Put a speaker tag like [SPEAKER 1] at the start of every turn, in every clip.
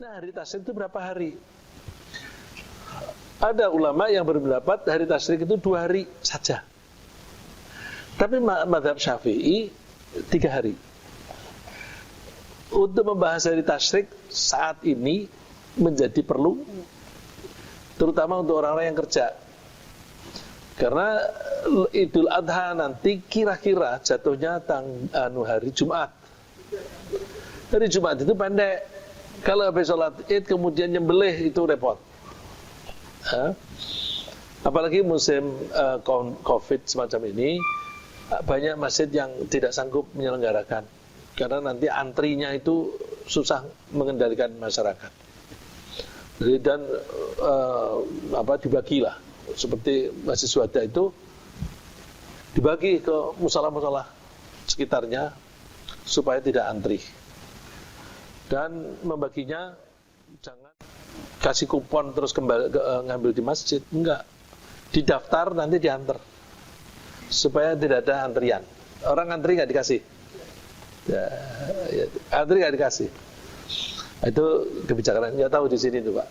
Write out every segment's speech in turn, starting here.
[SPEAKER 1] Nah, hari tasyrik itu berapa hari? Ada ulama yang berpendapat hari tasyrik itu 2 hari saja. Tapi mazhab Syafi'i 3 hari. Untuk membahas hari tasyrik saat ini menjadi perlu, terutama untuk orang-orang yang kerja. Karena Idul Adha nanti kira-kira jatuhnya hari Jumat. Hari Jumat itu pendek. Kalau habis sholat Id kemudian nyembelih itu repot. Apalagi musim COVID semacam ini, banyak masjid yang tidak sanggup menyelenggarakan karena nanti antrinya itu susah mengendalikan masyarakat. Jadi dan dibagilah seperti masjid Syuhada itu dibagi ke musala-musala sekitarnya supaya tidak antri. Dan membaginya jangan kasih kupon terus kembali ngambil di masjid, enggak. Didaftar nanti diantar supaya tidak ada antrian. Orang antri nggak dikasih, antri nggak dikasih. Itu kebijakan nggak tahu di sini tuh Pak.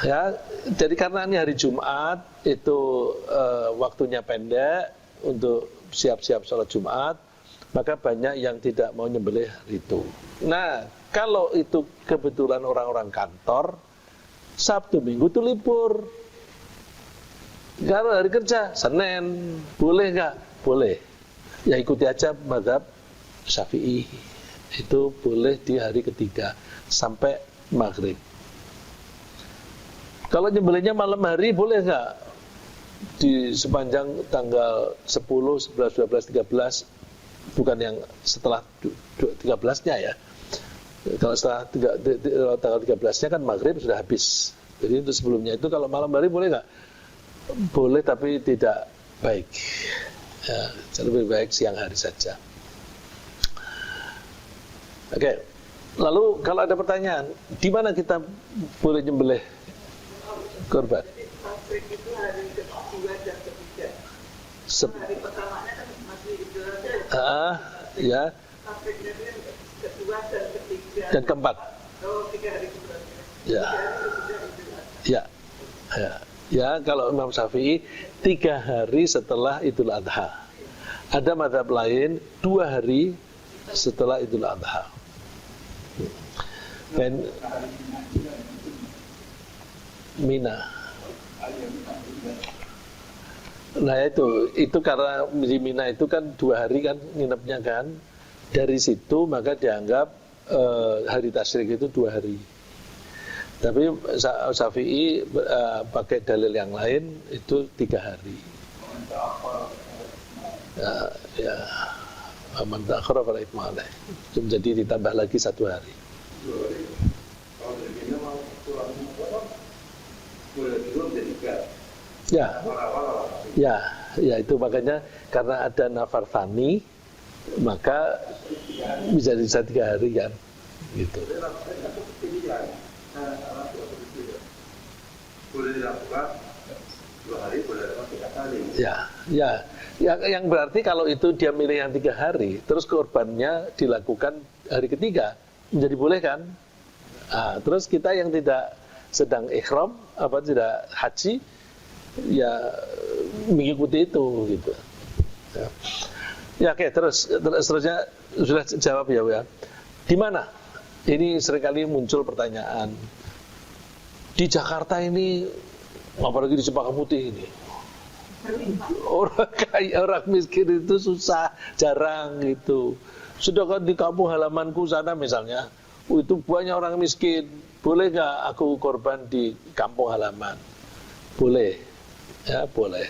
[SPEAKER 1] Ya, jadi karena ini hari Jumat itu waktunya pendek untuk siap-siap sholat Jumat, maka banyak yang tidak mau nyembelih hari itu. Nah, kalau itu kebetulan orang-orang kantor, Sabtu Minggu itu libur. Kalau hari kerja, Senin, boleh nggak? Boleh. Ya ikuti aja mazhab Syafi'i. Itu boleh di hari ketiga sampai maghrib. Kalau nyembelihnya malam hari boleh nggak? Di sepanjang tanggal 10, 11, 12, 13, bukan yang setelah 13-nya ya. Kalau setelah tanggal 13-nya kan maghrib sudah habis. Jadi untuk sebelumnya itu kalau malam hari boleh nggak? Boleh tapi tidak baik. Ya, lebih baik siang hari saja. Oke. Lalu kalau ada pertanyaan, di mana kita boleh nyembelih korban?
[SPEAKER 2] Itu hari kedua dan ketiga. Hari pertamanya kan masih itu aja.
[SPEAKER 1] Ya.
[SPEAKER 2] Kedua dan ketiga.
[SPEAKER 1] Dan keempat.
[SPEAKER 2] Oh, 3 hari kemudian.
[SPEAKER 1] Ya. Ya. Ya. Ya, kalau Imam Syafi'i 3 hari setelah Idul Adha. Ada mazhab lain 2 hari setelah Idul Adha. Dan Mina. Nah itu karena di Mina itu kan 2 hari kan nginepnya kan. Dari situ maka dianggap hari tasyrik itu 2 hari. Tapi Syafi'i pakai dalil yang lain itu 3 hari. Ya, man ta'akhkhara fala ithma alaih. Jadi ditambah lagi 1 hari. Ya itu makanya karena ada nafar thani maka bisa 3 hari kan, gitu. Boleh dilakukan 2 hari, boleh dilakukan 3 kali. Ya, yang berarti kalau itu dia milih yang 3 hari, terus korbannya dilakukan hari ketiga, menjadi boleh kan? Nah, terus kita yang tidak sedang ikhram, tidak haji, ya mengikuti itu, gitu. Ya, oke, terusnya sudah jawab ya. Di mana? Ini seringkali muncul pertanyaan. Di Jakarta ini, apalagi di Cempaka Putih ini, orang kaya, orang miskin itu susah, jarang gitu. Sedangkan di kampung halamanku sana misalnya, itu banyak orang miskin. Boleh nggak aku korban di kampung halaman? Boleh, ya boleh.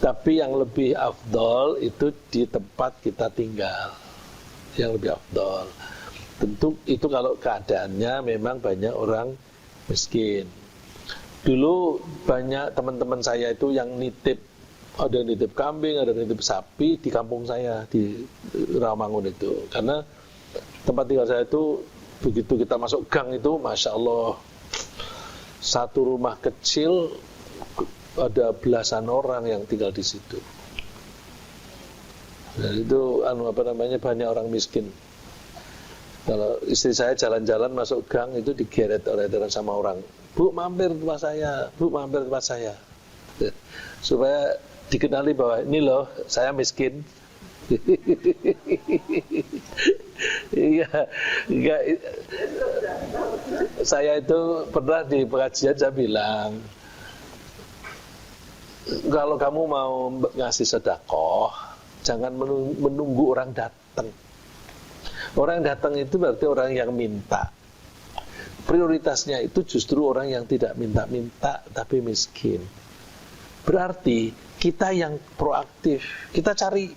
[SPEAKER 1] Tapi yang lebih afdol itu di tempat kita tinggal, yang lebih afdol. Tentu itu kalau keadaannya memang banyak orang miskin. Dulu banyak teman-teman saya itu yang nitip, ada yang nitip kambing, ada yang nitip sapi di kampung saya di Rawamangun itu. Karena tempat tinggal saya itu begitu kita masuk gang itu, masya Allah, satu rumah kecil ada belasan orang yang tinggal di situ. Dan itu banyak orang miskin. Kalau istri saya jalan-jalan masuk gang itu digeret oleh sama orang, Bu mampir tempat saya, Bu mampir tempat saya, supaya dikenali bahwa ini loh saya miskin. Iya, enggak. Saya itu pernah di pengajian saya bilang, kalau kamu mau ngasih sedekah, jangan menunggu orang datang. Orang datang itu berarti orang yang minta. Prioritasnya itu justru orang yang tidak minta-minta tapi miskin. Berarti kita yang proaktif, kita cari.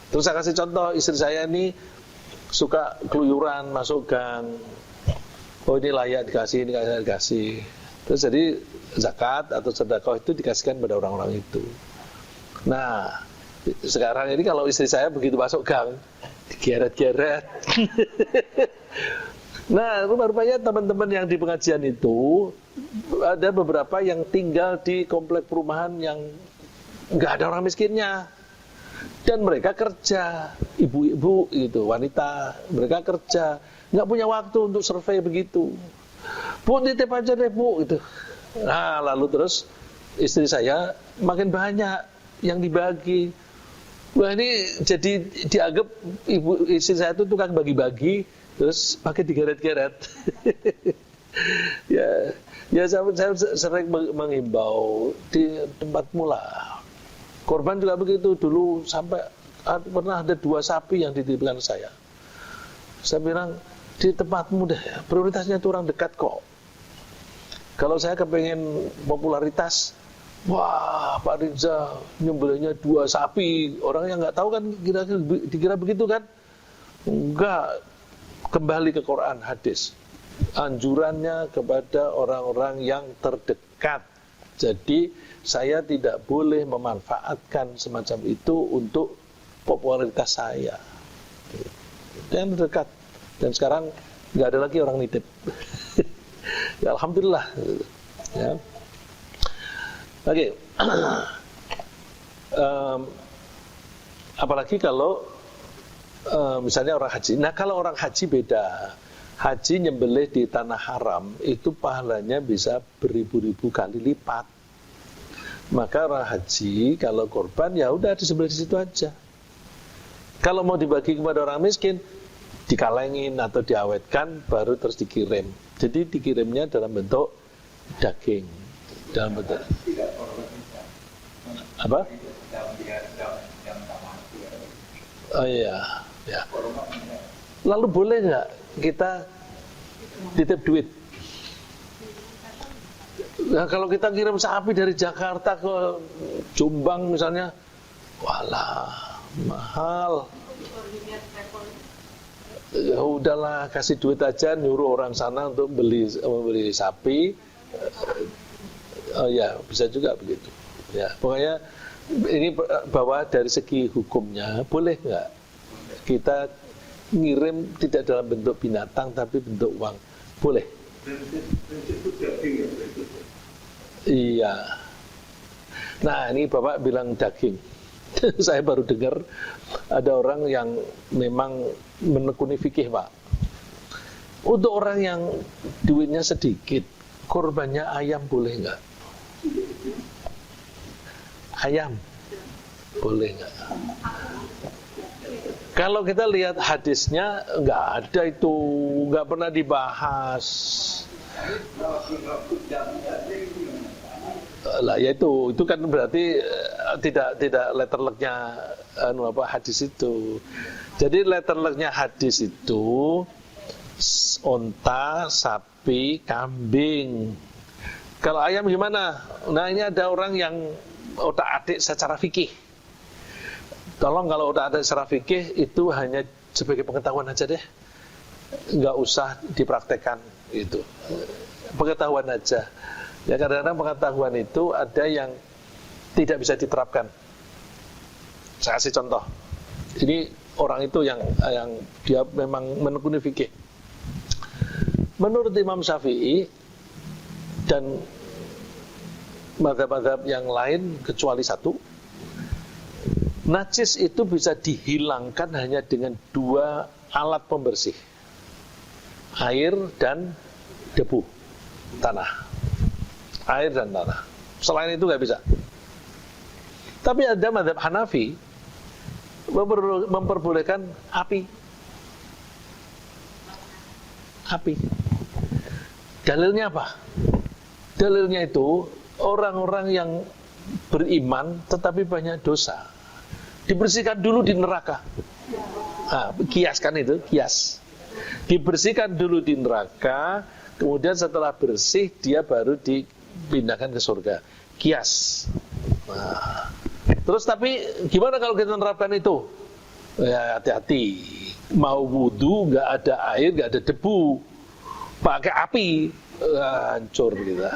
[SPEAKER 1] Terus saya kasih contoh, istri saya ini suka keluyuran masuk gang. Oh ini layak dikasih, ini layak dikasih. Terus jadi zakat atau sedekah itu dikasihkan pada orang-orang itu. Nah, sekarang ini kalau istri saya begitu masuk gang, digeret-geret. Nah, rupanya teman-teman yang di pengajian itu ada beberapa yang tinggal di komplek perumahan yang nggak ada orang miskinnya. Dan mereka kerja, ibu-ibu gitu, wanita, mereka kerja, nggak punya waktu untuk survei begitu. Bu, titip aja deh Bu, gitu. Nah, lalu terus istri saya makin banyak yang dibagi. Wah, ini jadi dianggap istri saya itu tukang bagi-bagi, terus pakai digeret-geret. ya saya sering menghimbau di tempat mula. Korban juga begitu, dulu sampai pernah ada 2 sapi yang dititipkan saya. Saya bilang, di tempatmu deh, prioritasnya itu orang dekat kok. Kalau saya kepengen popularitas, wah Pak Riza nyembelihnya 2 sapi, orang yang nggak tahu kan dikira begitu kan? Enggak, kembali ke Quran hadis. Anjurannya kepada orang-orang yang terdekat. Jadi saya tidak boleh memanfaatkan semacam itu untuk popularitas saya. Yang terdekat. Dan sekarang nggak ada lagi orang nitip. Ya, alhamdulillah. Ya. Oke. Apalagi kalau misalnya orang haji. Nah, kalau orang haji beda. Haji nyembelih di tanah haram itu pahalanya bisa beribu-ribu kali lipat. Maka orang haji kalau korban ya udah disembelih di situ aja. Kalau mau dibagi kepada orang miskin, dikalengin atau diawetkan baru terus dikirim. Jadi dikirimnya dalam bentuk daging, dalam bentuk apa? Oh iya, ya. Lalu boleh nggak kita titip duit? Nah, kalau kita kirim sapi dari Jakarta ke Jombang misalnya, walah mahal. Ya udahlah, kasih duit aja, nyuruh orang sana untuk membeli sapi. Oh ya, bisa juga begitu. Ya, pokoknya ini bahwa dari segi hukumnya boleh nggak kita ngirim tidak dalam bentuk binatang tapi bentuk uang? Boleh. Iya. Nah, ini Bapak bilang daging. Saya baru dengar ada orang yang memang menekuni fikih, Pak. Untuk orang yang duitnya sedikit, korbannya ayam boleh nggak? Ayam boleh nggak? Kalau kita lihat hadisnya nggak ada itu, nggak pernah dibahas. Lah ya itu kan berarti tidak letterleknya hadis itu. Jadi letterleknya hadis itu onta, sapi, kambing. Kalau ayam gimana? Nah, ini ada orang yang otak-atik secara fikih. Tolong kalau otak-atik secara fikih itu hanya sebagai pengetahuan aja deh. Nggak usah dipraktekkan itu. Pengetahuan aja. Ya, kadang-kadang pengetahuan itu ada yang tidak bisa diterapkan. Saya kasih contoh. Ini orang itu yang dia memang menekuni fikih. Menurut Imam Syafi'i dan mazhab-mazhab yang lain kecuali satu, Najis itu bisa dihilangkan hanya dengan 2 alat pembersih, air dan debu, tanah. Air dan tanah. Selain itu nggak bisa. Tapi ada mazhab Hanafi memperbolehkan api. Dalilnya apa? Dalilnya itu orang-orang yang beriman tetapi banyak dosa dibersihkan dulu di neraka. Kias kan itu, kias. Dibersihkan dulu di neraka, kemudian setelah bersih dia baru dipindahkan ke surga. Kias. Terus tapi gimana kalau kita menerapkan itu? Ya hati-hati. Mau wudu nggak ada air, nggak ada debu, pakai api, hancur kita.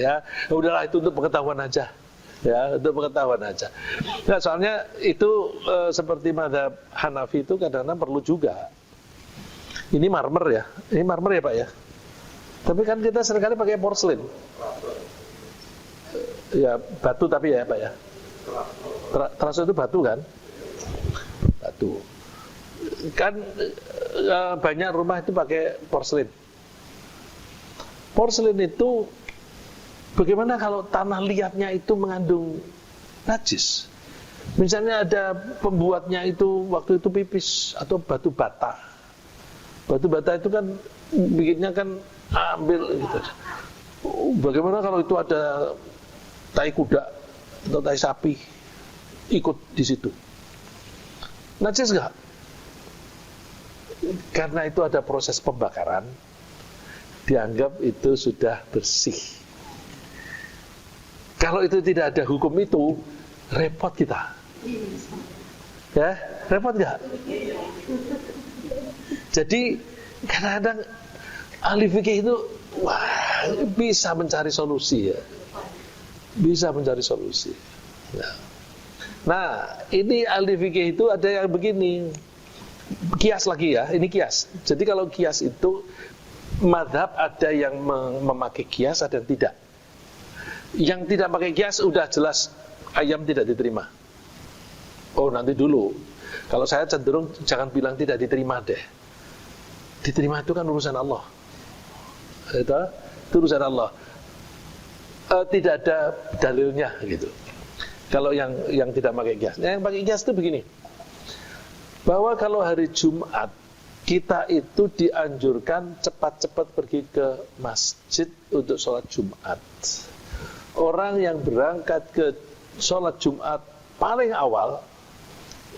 [SPEAKER 1] Ya, udahlah itu untuk pengetahuan aja. Ya, untuk pengetahuan aja. Nah, soalnya itu seperti mazhab Hanafi itu kadang-kadang perlu juga. Ini marmer ya, Pak ya. Tapi kan kita seringkali pakai porselin. Ya, batu tapi ya Pak ya. Teraso itu batu kan? Batu. Kan banyak rumah itu pakai porselin. Porselin itu bagaimana kalau tanah liatnya itu mengandung najis? Misalnya ada pembuatnya itu waktu itu pipis atau batu bata. Batu bata itu kan bikinnya kan ambil gitu. Bagaimana kalau itu ada tai kuda atau tai sapi ikut di situ? Najis enggak? Karena itu ada proses pembakaran, dianggap itu sudah bersih. Kalau itu tidak ada hukum itu, repot kita. Ya, repot enggak? Jadi kadang-kadang ahli fikih itu bisa mencari solusi ya. Bisa mencari solusi. Nah, ini ahli fikih itu ada yang begini. Kias lagi ya, ini kias. Jadi kalau kias itu mazhab ada yang memakai kias, ada yang tidak. Yang tidak pakai kias udah jelas ayam tidak diterima. Oh nanti dulu. Kalau saya cenderung jangan bilang tidak diterima deh. Diterima itu kan urusan Allah. Itu urusan Allah. Tidak ada dalilnya gitu. Kalau yang tidak pakai kias. Yang pakai kias itu begini. Bahwa kalau hari Jumat kita itu dianjurkan cepat-cepat pergi ke masjid untuk sholat Jumat. Orang yang berangkat ke sholat Jumat paling awal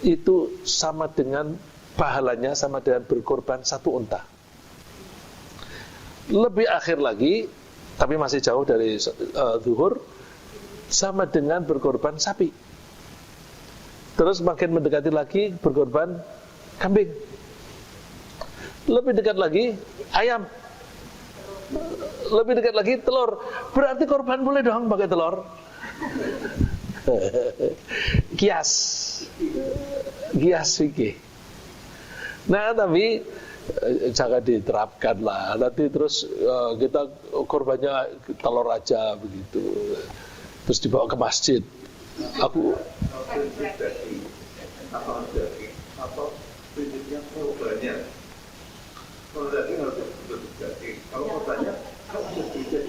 [SPEAKER 1] itu sama dengan pahalanya sama dengan berkorban 1 unta. Lebih akhir lagi, tapi masih jauh dari zuhur, sama dengan berkorban sapi. Terus makin mendekati lagi berkorban kambing. Lebih dekat lagi ayam. Lebih dekat lagi telur. Berarti korban boleh dong pakai telur. Kias fikih. Nah tapi jangan diterapkan lah. Nanti terus kita korbannya telur aja begitu. Terus dibawa ke masjid. Aku atau prinsipnya korbannya. Kalau daging harus daging. Kalau korbannya kan bisa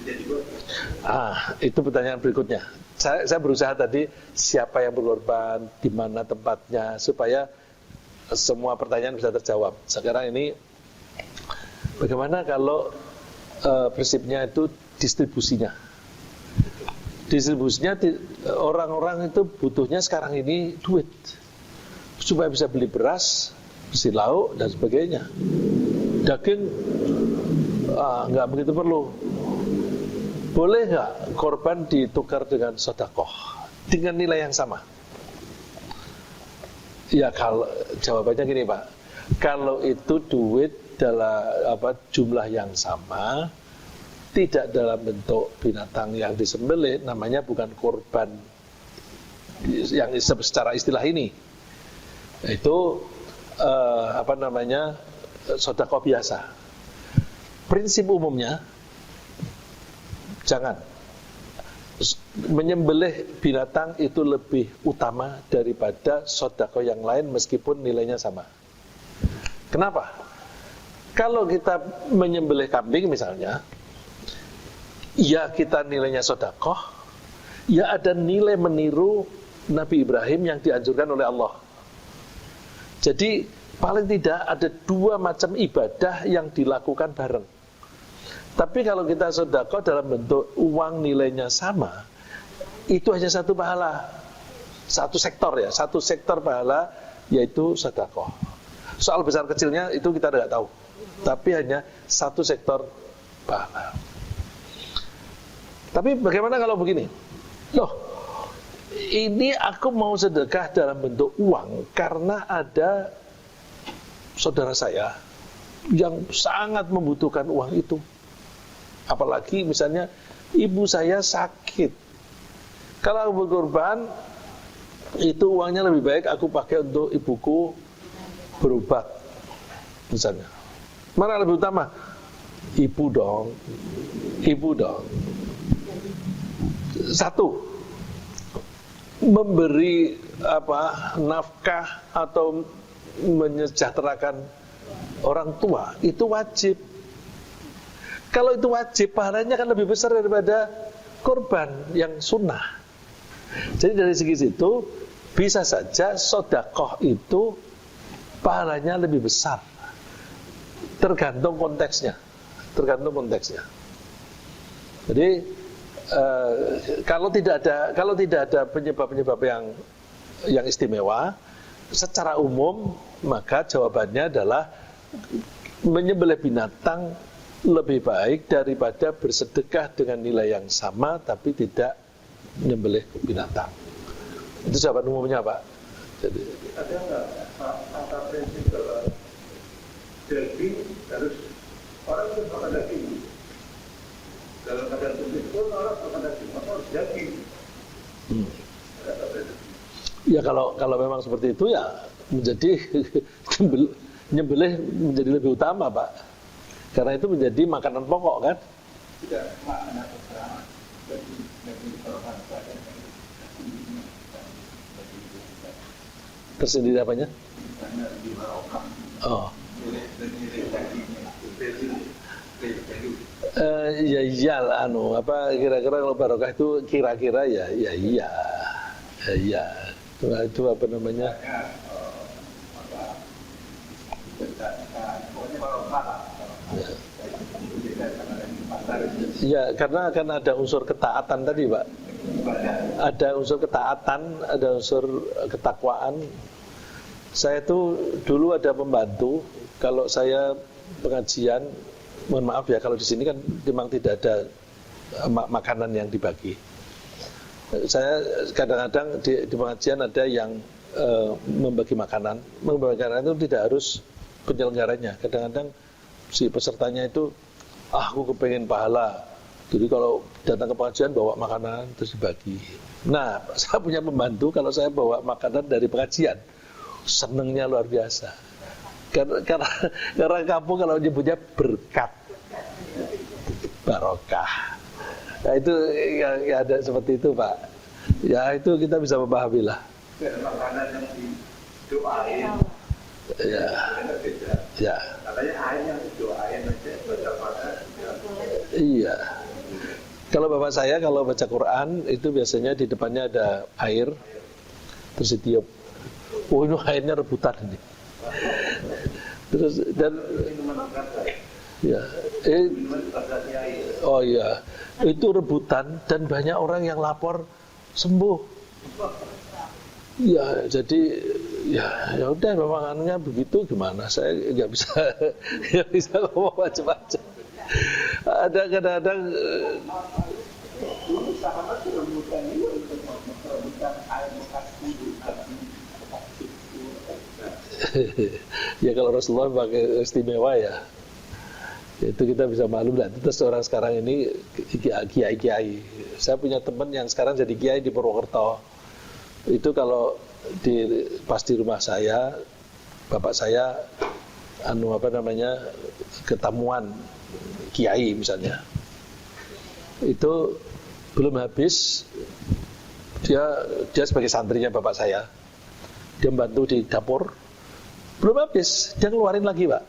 [SPEAKER 1] dibuat. Itu pertanyaan berikutnya. Saya berusaha tadi siapa yang berkorban, di mana tempatnya, supaya semua pertanyaan bisa terjawab. Sekarang ini bagaimana kalau prinsipnya itu distribusinya? Distribusinya orang-orang itu butuhnya sekarang ini duit supaya bisa beli beras, beli lauk dan sebagainya. Daging nggak begitu perlu. Boleh nggak korban ditukar dengan sedekah dengan nilai yang sama? Ya kalau jawabannya gini Pak, kalau itu duit dalam jumlah yang sama, tidak dalam bentuk binatang yang disembelih, namanya bukan korban yang secara istilah ini. Itu sedekah biasa. Prinsip umumnya jangan. menyembelih binatang itu lebih utama daripada sedekah yang lain meskipun nilainya sama. Kenapa? Kalau kita menyembelih kambing misalnya, ya kita nilainya sedekah, ya ada nilai meniru Nabi Ibrahim yang dianjurkan oleh Allah. Jadi paling tidak ada dua macam ibadah yang dilakukan bareng. Tapi kalau kita sedekah dalam bentuk uang nilainya sama, itu hanya satu pahala, satu sektor pahala, yaitu sedekah. Soal besar kecilnya itu kita tidak tahu, tapi hanya satu sektor pahala. Tapi bagaimana kalau begini? Loh, ini aku mau sedekah dalam bentuk uang karena ada saudara saya yang sangat membutuhkan uang itu. Apalagi misalnya ibu saya sakit. Kalau aku berkorban, itu uangnya lebih baik aku pakai untuk ibuku berobat misalnya. Mana lebih utama? Ibu dong. Satu, memberi nafkah atau menyejahterakan orang tua itu wajib. Kalau itu wajib, pahalanya kan lebih besar daripada korban yang sunnah. Jadi dari segi situ bisa saja sedekah itu pahalanya lebih besar. Tergantung konteksnya. Jadi kalau tidak ada penyebab-penyebab yang istimewa, secara umum maka jawabannya adalah menyembelih binatang lebih baik daripada bersedekah dengan nilai yang sama tapi tidak menyembelih binatang. Itu jawaban umumnya, Pak. Jadi
[SPEAKER 3] ada nggak kata prinsip bahwa daging harus orang itu makan daging dalam keadaan tulis pun orang makan daging harus daging.
[SPEAKER 1] Ya kalau memang seperti itu ya menjadi nyembelih menjadi lebih utama, Pak. Karena itu menjadi makanan pokok kan?
[SPEAKER 3] Tidak makanan utama daging korban saja.
[SPEAKER 1] Tersendiri apanya?
[SPEAKER 3] Karena di Marokah.
[SPEAKER 1] Oh.
[SPEAKER 3] Nilai dagingnya
[SPEAKER 1] kira-kira kalau barokah itu kira-kira ya itu apa namanya? Ya, karena akan ada unsur ketaatan tadi, Pak. Ada unsur ketaatan, ada unsur ketakwaan. Saya itu dulu ada pembantu, kalau saya pengajian, mohon maaf ya kalau di sini kan memang tidak ada makanan yang dibagi. Saya kadang-kadang di pengajian ada yang membagi makanan. Membagi makanan itu tidak harus penyelenggaranya. Kadang-kadang si pesertanya itu, aku kepengen pahala. Jadi kalau datang ke pengajian bawa makanan terus dibagi. Nah, saya punya pembantu kalau saya bawa makanan dari pengajian, senengnya luar biasa. Karena kamu kalau nyebutnya berkat, barokah. Nah itu yang ada seperti itu, Pak. Ya itu kita bisa memahami lah.
[SPEAKER 3] Makanan yang didoain.
[SPEAKER 1] Ya.
[SPEAKER 3] Katanya air yang didoain aja baca-baca.
[SPEAKER 1] Iya. Kalau bapak saya kalau baca Quran itu biasanya di depannya ada air, terus ditiup. Oh ini airnya rebutan ini. Terus dan ya, oh iya, itu rebutan dan banyak orang yang lapor sembuh. Ya jadi ya udah memang anunya begitu, gimana saya nggak bisa ngomong macam-macam. Ada kadang-kadang ya kalau Rasulullah pakai istimewa ya itu kita bisa maklum lah. Terus orang sekarang ini kiai. Saya punya teman yang sekarang jadi kiai di Purwokerto. Itu kalau pas di rumah saya, bapak saya ketamuan kiai misalnya, itu belum habis, dia sebagai santrinya bapak saya, dia membantu di dapur, belum habis, dia ngeluarin lagi Pak.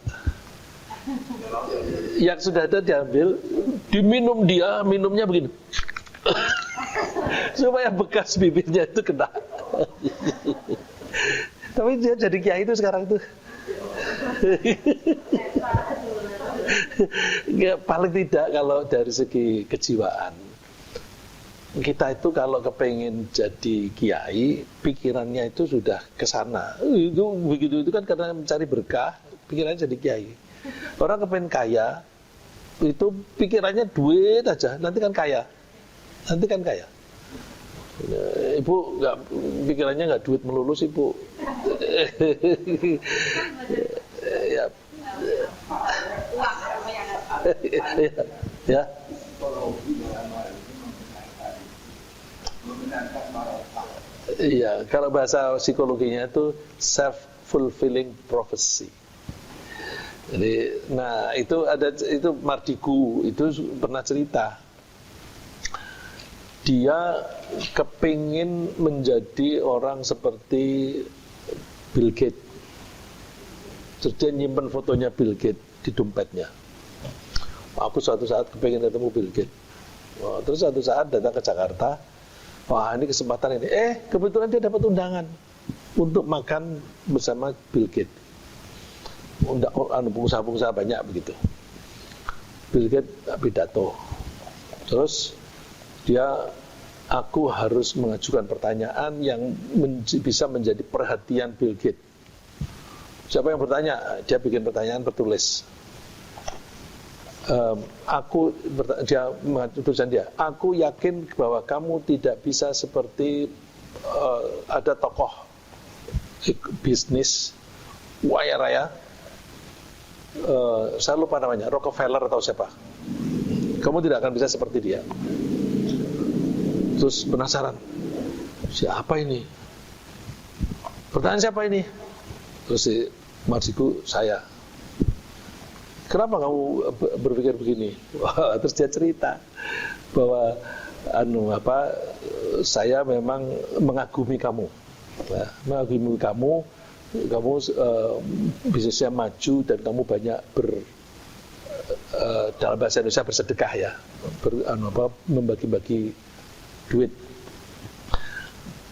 [SPEAKER 1] Yang sudah ada diambil, diminum, dia minumnya begini supaya bekas bibirnya itu kena. Tapi dia jadi kiai itu sekarang tuh. Ya, paling tidak kalau dari segi kejiwaan, kita itu kalau kepengen jadi kiai, pikirannya itu sudah ke sana. Begitu itu kan karena mencari berkah, pikirannya jadi kiai. Orang kepengen kaya, itu pikirannya duit aja, nanti kan kaya. Ibu nggak, pikirannya nggak duit melulu sih Bu. Ya. Ya. Iya, kalau bahasa psikologinya itu self-fulfilling prophecy. Jadi, nah itu Mardigu itu pernah cerita. Dia kepingin menjadi orang seperti Bill Gates. Terus dia nyimpen fotonya Bill Gates di dompetnya. Aku suatu saat kepingin ketemu Bill Gates. Wah, terus suatu saat datang ke Jakarta. Wah, ini kesempatan ini. Kebetulan dia dapat undangan untuk makan bersama Bill Gates. Pengusaha-pengusaha banyak begitu. Bill Gates pidato. Terus aku harus mengajukan pertanyaan yang bisa menjadi perhatian Bill Gates. Siapa yang bertanya? Dia bikin pertanyaan bertulis. Tulisan dia, aku yakin bahwa kamu tidak bisa seperti ada tokoh bisnis kaya raya, saya lupa namanya, Rockefeller atau siapa. Kamu tidak akan bisa seperti dia. Terus penasaran, siapa ini? Pertanyaan siapa ini? Terus si Mardigu, saya. Kenapa kamu berpikir begini? Wah, terus dia cerita bahwa saya memang mengagumi kamu. Ya, mengagumi kamu bisnisnya maju dan kamu banyak dalam bahasa Indonesia bersedekah ya, membagi-bagi duit.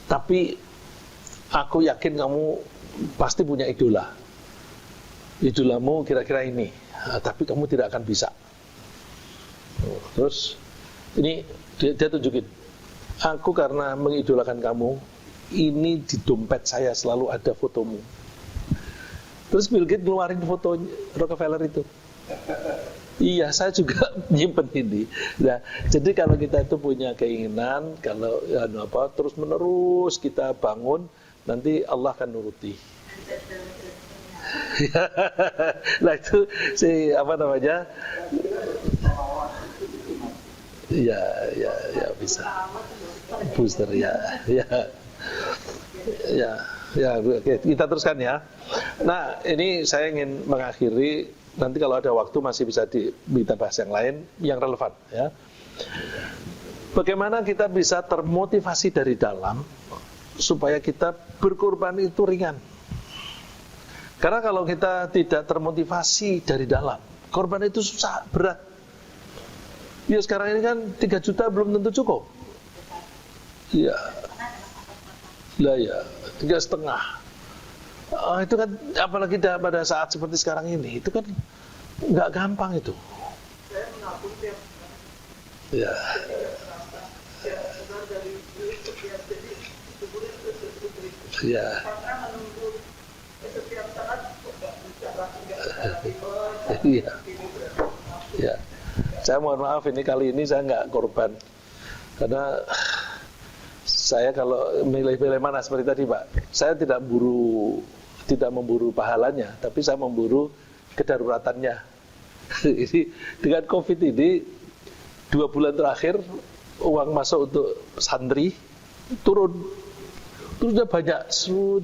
[SPEAKER 1] Tapi aku yakin kamu pasti punya idola. Idolamu kira-kira ini. Tapi kamu tidak akan bisa. Terus ini dia tunjukin, aku karena mengidolakan kamu, ini di dompet saya selalu ada fotomu. Terus Bill Gates ngeluarin foto Rockefeller itu. Iya, saya juga nyimpen ini. Nah, jadi kalau kita itu punya keinginan, kalau terus menerus kita bangun, nanti Allah akan nuruti. Nah itu ya bisa booster ya. Oke, kita teruskan ya. Nah ini saya ingin mengakhiri, nanti kalau ada waktu masih bisa kita bahas yang lain yang relevan ya. Bagaimana kita bisa termotivasi dari dalam supaya kita berkorban itu ringan. Karena kalau kita tidak termotivasi dari dalam, korban itu susah, berat. Ya sekarang ini kan 3 juta belum tentu cukup. Ya, lah ya, 3,5. Itu kan apalagi pada saat seperti sekarang ini, itu kan nggak gampang itu.
[SPEAKER 2] Saya menabung tiap
[SPEAKER 1] ya. Ya. Ya, saya mohon maaf ini kali ini saya nggak korban karena saya kalau milih-milih mana seperti tadi Pak, saya tidak memburu pahalanya, tapi saya memburu kedaruratannya. Ini dengan COVID ini 2 bulan terakhir uang masuk untuk santri turun, terusnya banyak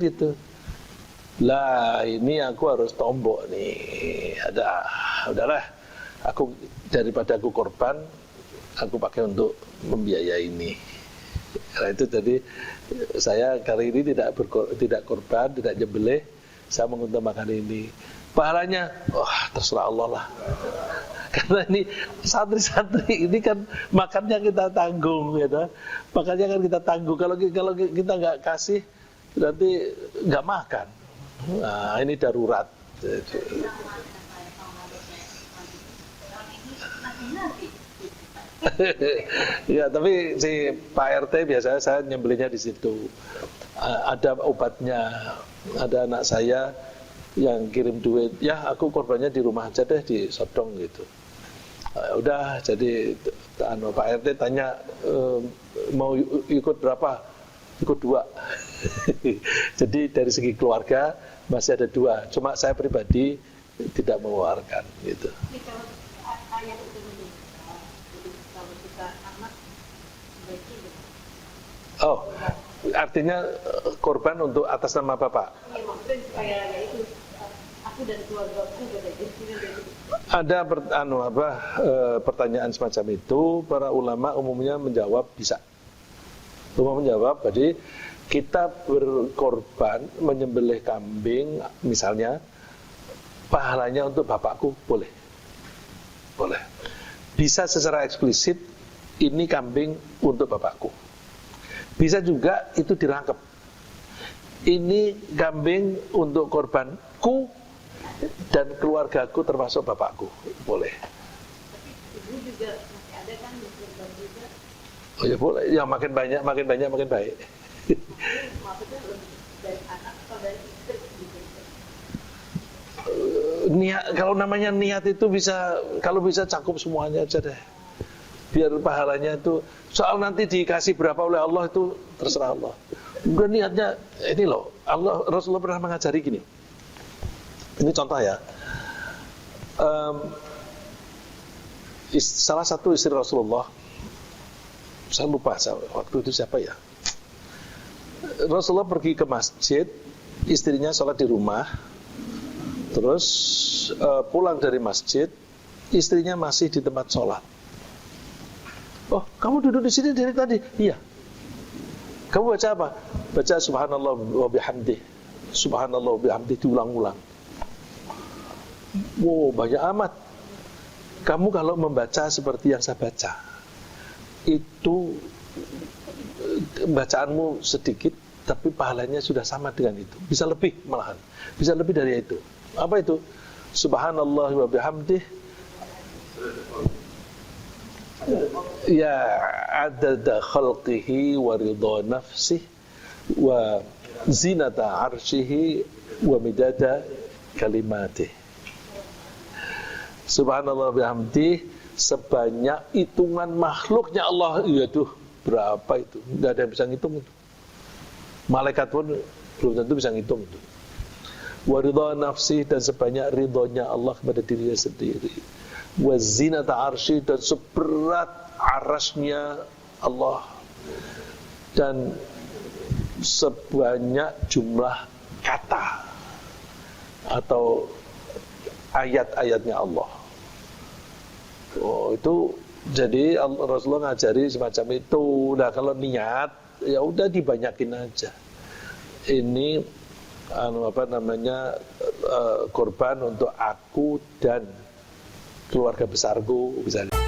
[SPEAKER 1] gitu. Lah ini aku harus tombok nih. Udahlah, aku daripada aku korban, aku pakai untuk membiayai ini. Nah itu jadi saya kali ini tidak korban, tidak nyembelih, saya mengutamakan ini. Pahalanya, terserah Allah lah. Karena ini santri-santri ini kan makannya kita tanggung, gitu. Makannya kan kita tanggung. Kalau kita nggak kasih, berarti nggak makan. Nah ini darurat. Ya, tapi si Pak RT biasanya saya nyembelihnya di situ. Ada obatnya, ada anak saya yang kirim duit, ya aku korbannya di rumah aja deh, di Sodong gitu. Udah, jadi Pak RT tanya mau ikut berapa? Ikut 2. Jadi dari segi keluarga masih ada 2. Cuma saya pribadi tidak mengeluarkan gitu. Oh, artinya korban untuk atas nama Bapak. Ada pertanyaan semacam itu, para ulama umumnya menjawab bisa. Umum menjawab, jadi kita berkorban menyembelih kambing misalnya, pahalanya untuk bapakku boleh. Boleh. Bisa secara eksplisit, ini kambing untuk bapakku. Bisa juga itu dirangkep. Ini kambing untuk korbanku dan keluargaku termasuk bapakku. Boleh.
[SPEAKER 2] Ibu juga masih ada kan korban juga?
[SPEAKER 1] Oh ya boleh. Ya makin banyak makin baik.
[SPEAKER 2] Maksudnya dari anak atau dari istri gitu?
[SPEAKER 1] Niat, kalau namanya niat itu bisa, kalau bisa cakup semuanya aja deh. Biar pahalanya itu, soal nanti dikasih berapa oleh Allah itu terserah Allah. Udah niatnya ini loh, Rasulullah pernah mengajari gini. Ini contoh ya. Salah satu istri Rasulullah, saya lupa waktu itu siapa ya. Rasulullah pergi ke masjid, istrinya sholat di rumah, terus pulang dari masjid, istrinya masih di tempat sholat. Oh, kamu duduk di sini dari tadi? Iya. Kamu baca apa? Baca subhanallah wa bihamdih. Subhanallah wa bihamdih diulang-ulang. Wow, banyak amat. Kamu kalau membaca seperti yang saya baca, itu bacaanmu sedikit, tapi pahalanya sudah sama dengan itu. Bisa lebih malahan. Bisa lebih dari itu. Apa itu? Subhanallah wa bihamdih. Ya adada khalqihi wa ridha nafsihi wa zinata arshihi wa midada kalimatih. Subhanallah bihamdi, sebanyak hitungan makhluknya Allah. Yaduh, berapa itu? Enggak ada yang bisa ngitung itu. Malaikat pun belum tentu bisa ngitung itu. Wa ridha nafsi, dan sebanyak ridhonya Allah kepada dirinya sendiri. Wa zinata arsy, dan seberat arasnya Allah, dan sebanyak jumlah kata atau ayat-ayatnya Allah. Oh, itu jadi Rasulullah ngajari semacam itu. Nah, kalau niat ya udah dibanyakin aja. Ini korban untuk aku dan keluarga besarku misalnya.